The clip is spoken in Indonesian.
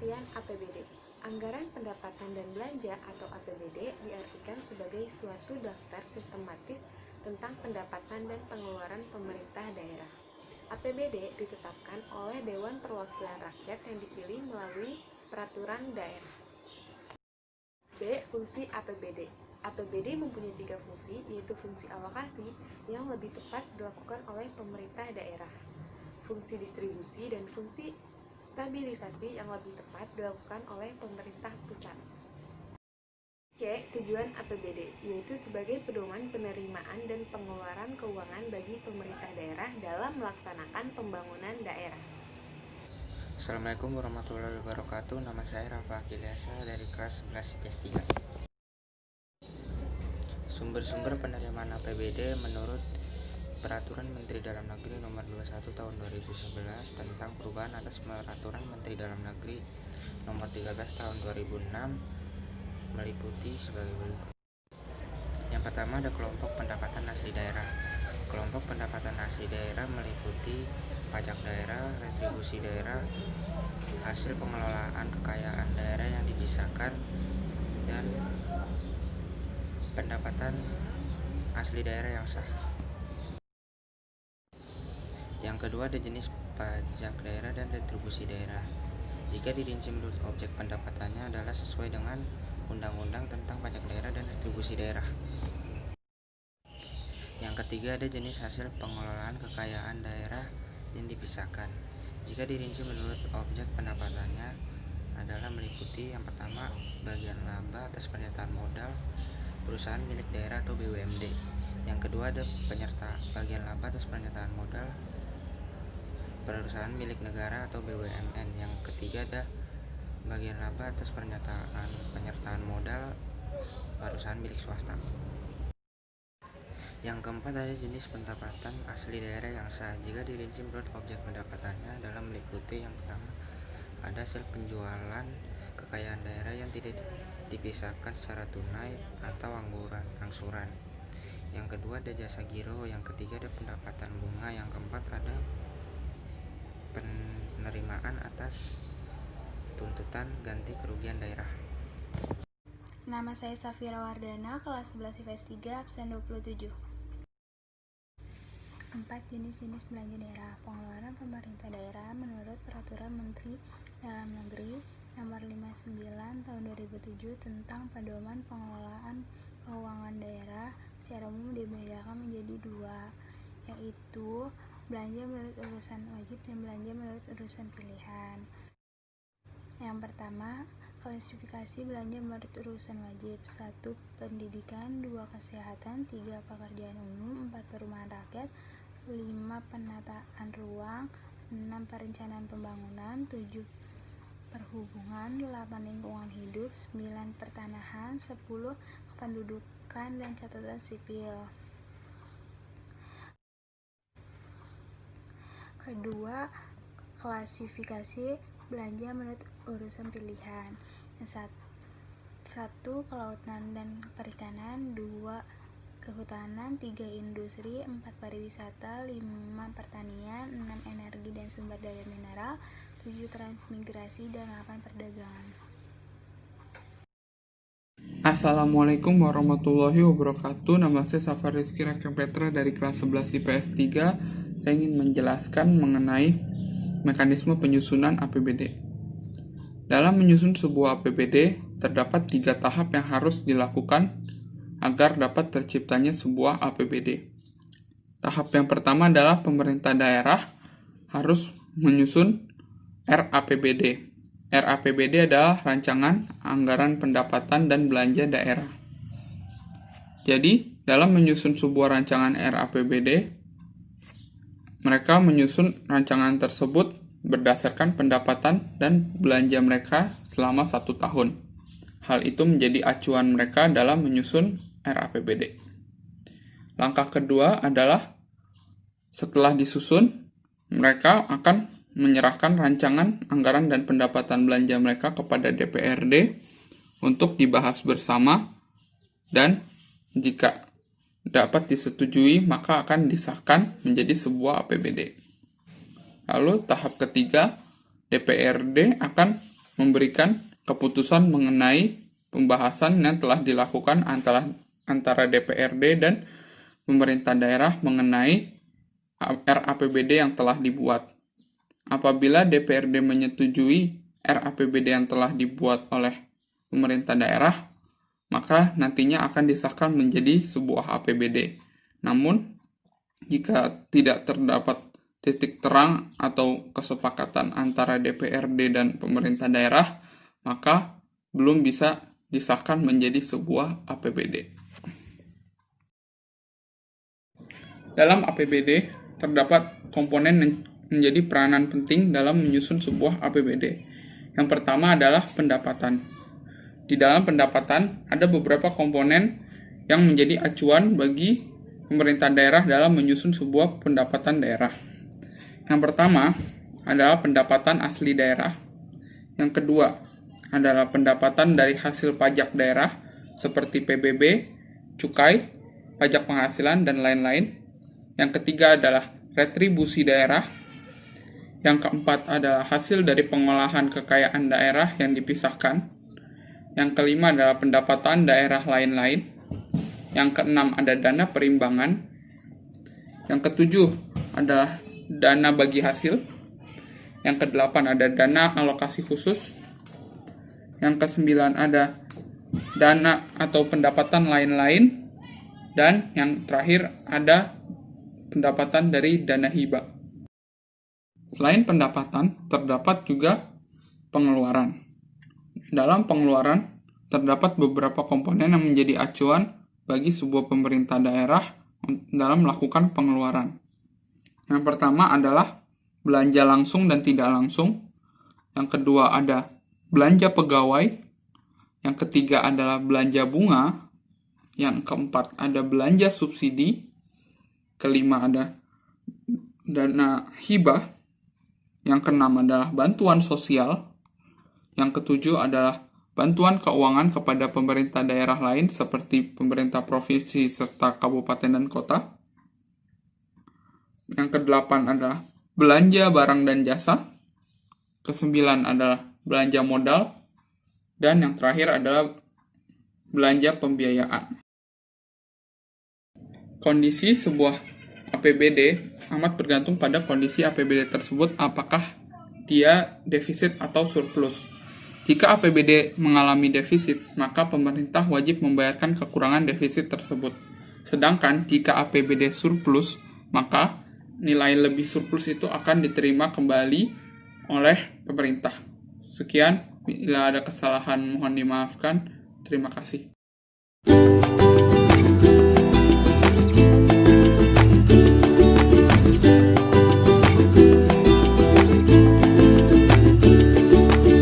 Pengertian APBD. Anggaran pendapatan dan belanja atau APBD diartikan sebagai suatu daftar sistematis tentang pendapatan dan pengeluaran pemerintah daerah. APBD ditetapkan oleh Dewan Perwakilan Rakyat yang dipilih melalui peraturan daerah. B. Fungsi APBD. APBD mempunyai 3 fungsi, yaitu fungsi alokasi yang lebih tepat dilakukan oleh pemerintah daerah, fungsi distribusi, dan fungsi stabilisasi yang lebih tepat dilakukan oleh pemerintah pusat. C. Tujuan APBD, yaitu sebagai pedoman penerimaan dan pengeluaran keuangan bagi pemerintah daerah dalam melaksanakan pembangunan daerah. Assalamualaikum warahmatullahi wabarakatuh. Nama saya Rafa Akiliasa dari kelas 11 IPS 3. Sumber-sumber penerimaan APBD menurut Peraturan Menteri Dalam Negeri Nomor 21 Tahun 2011 tentang perubahan atas Peraturan Menteri Dalam Negeri Nomor 13 Tahun 2006 meliputi sebagai berikut. Yang pertama ada kelompok pendapatan asli daerah. Kelompok pendapatan asli daerah meliputi pajak daerah, retribusi daerah, hasil pengelolaan kekayaan daerah yang dipisahkan, dan pendapatan asli daerah yang sah. Yang kedua ada jenis pajak daerah dan retribusi daerah. Jika dirinci menurut objek pendapatannya adalah sesuai dengan Undang-Undang tentang Pajak Daerah dan Retribusi Daerah. Yang ketiga ada jenis hasil pengelolaan kekayaan daerah yang dipisahkan. Jika dirinci menurut objek pendapatannya adalah meliputi yang pertama bagian laba atas pernyataan modal perusahaan milik daerah atau BUMD. Yang kedua ada penyerta bagian laba atas pernyataan modal perusahaan milik negara atau BUMN. Yang ketiga ada bagian laba atas penyertaan modal perusahaan milik swasta. Yang keempat ada jenis pendapatan asli daerah yang sah. Jika dirinci menurut objek pendapatannya adalah meliputi yang pertama ada hasil penjualan kekayaan daerah yang tidak dipisahkan secara tunai atau angsuran. Yang kedua ada jasa giro. Yang ketiga ada pendapatan bunga. Yang keempat ada penerimaan atas tuntutan ganti kerugian daerah. Nama saya Safira Wardana, kelas 11 IPS 3, absen 27. 4. Jenis-jenis belanja daerah. Pengeluaran pemerintah daerah menurut Peraturan Menteri Dalam Negeri Nomor 59 Tahun 2007 tentang pedoman pengelolaan keuangan daerah secara umum dibedakan menjadi 2, yaitu belanja menurut urusan wajib dan belanja menurut urusan pilihan. Yang pertama, klasifikasi belanja menurut urusan wajib. 1. Pendidikan, 2. Kesehatan, 3. Pekerjaan umum, 4. Perumahan rakyat, 5. Penataan ruang, 6. Perencanaan pembangunan, 7. Perhubungan, 8. Lingkungan hidup, 9. Pertanahan, 10. Kependudukan dan catatan sipil. Kedua, klasifikasi belanja menurut urusan pilihan. Yang 1. Kelautan dan perikanan, 2. Kehutanan, 3. Industri, 4. Pariwisata, 5. Pertanian, 6. Energi dan sumber daya mineral, 7. Transmigrasi, dan 8. Perdagangan. Assalamualaikum warahmatullahi wabarakatuh. Nama saya Safar Rizky Rakyat Petra dari kelas 11 IPS 3. Saya ingin menjelaskan mengenai mekanisme penyusunan APBD. Dalam menyusun sebuah APBD, terdapat 3 tahap yang harus dilakukan agar dapat terciptanya sebuah APBD. Tahap yang pertama adalah pemerintah daerah harus menyusun RAPBD. RAPBD adalah rancangan anggaran pendapatan dan belanja daerah. Jadi, dalam menyusun sebuah rancangan RAPBD, mereka menyusun rancangan tersebut berdasarkan pendapatan dan belanja mereka selama 1 tahun. Hal itu menjadi acuan mereka dalam menyusun RAPBD. Langkah kedua adalah setelah disusun, mereka akan menyerahkan rancangan anggaran dan pendapatan belanja mereka kepada DPRD untuk dibahas bersama, dan jika dapat disetujui maka akan disahkan menjadi sebuah APBD. Lalu tahap ketiga, DPRD akan memberikan keputusan mengenai pembahasan yang telah dilakukan antara DPRD dan pemerintah daerah mengenai RAPBD yang telah dibuat. Apabila DPRD menyetujui RAPBD yang telah dibuat oleh pemerintah daerah, maka nantinya akan disahkan menjadi sebuah APBD. Namun, jika tidak terdapat titik terang atau kesepakatan antara DPRD dan pemerintah daerah, maka belum bisa disahkan menjadi sebuah APBD. Dalam APBD, terdapat komponen yang menjadi peranan penting dalam menyusun sebuah APBD. Yang pertama adalah pendapatan. Di dalam pendapatan, ada beberapa komponen yang menjadi acuan bagi pemerintah daerah dalam menyusun sebuah pendapatan daerah. Yang pertama adalah pendapatan asli daerah. Yang kedua adalah pendapatan dari hasil pajak daerah seperti PBB, cukai, pajak penghasilan, dan lain-lain. Yang ketiga adalah retribusi daerah. Yang keempat adalah hasil dari pengolahan kekayaan daerah yang dipisahkan. Yang kelima adalah pendapatan daerah lain-lain. Yang keenam ada dana perimbangan. Yang ketujuh adalah dana bagi hasil. Yang kedelapan ada dana alokasi khusus. Yang kesembilan ada dana atau pendapatan lain-lain. Dan yang terakhir ada pendapatan dari dana hibah. Selain pendapatan, terdapat juga pengeluaran. Dalam pengeluaran, terdapat beberapa komponen yang menjadi acuan bagi sebuah pemerintah daerah dalam melakukan pengeluaran. Yang pertama adalah belanja langsung dan tidak langsung. Yang kedua ada belanja pegawai. Yang ketiga adalah belanja bunga. Yang keempat ada belanja subsidi. Kelima ada dana hibah. Yang keenam adalah bantuan sosial. Yang ketujuh adalah bantuan keuangan kepada pemerintah daerah lain seperti pemerintah provinsi serta kabupaten dan kota. Yang kedelapan adalah belanja barang dan jasa. Kesembilan adalah belanja modal. Dan yang terakhir adalah belanja pembiayaan. Kondisi sebuah APBD amat bergantung pada kondisi APBD tersebut, apakah dia defisit atau surplus. Jika APBD mengalami defisit, maka pemerintah wajib membayarkan kekurangan defisit tersebut. Sedangkan jika APBD surplus, maka nilai lebih surplus itu akan diterima kembali oleh pemerintah. Sekian, bila ada kesalahan mohon dimaafkan. Terima kasih.